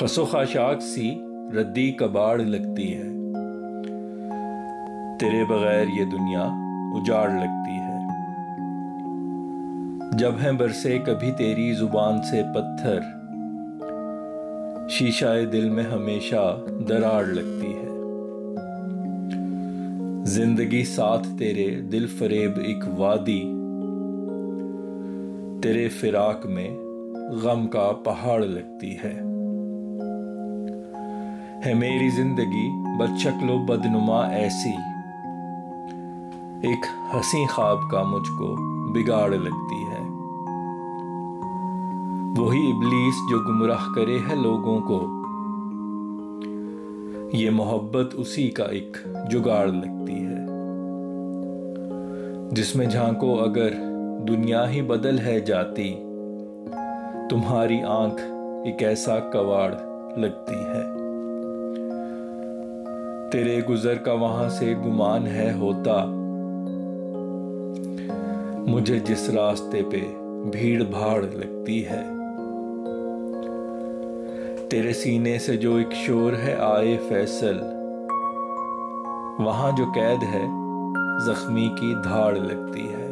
खसो खाशाक सी रद्दी कबाड़ लगती है, तेरे बगैर ये दुनिया उजाड़ लगती है। जब हैं बरसे कभी तेरी जुबान से पत्थर, शीशाए दिल में हमेशा दरार लगती है। जिंदगी साथ तेरे दिल फरेब एक वादी, तेरे फिराक में गम का पहाड़ लगती है मेरी जिंदगी बदशक्लो बदनुमा ऐसी, एक हंसी ख्वाब का मुझको बिगाड़ लगती है। वही इब्लीस जो गुमराह करे है लोगों को, ये मोहब्बत उसी का एक जुगाड़ लगती है। जिसमें झांको अगर दुनिया ही बदल है जाती, तुम्हारी आंख एक ऐसा कवाड़ लगती है। तेरे गुजर का वहां से गुमान है होता, मुझे जिस रास्ते पे भीड़ भाड़ लगती है। तेरे सीने से जो एक शोर है आए फैसल, वहां जो कैद है जख्मी की धाड़ लगती है।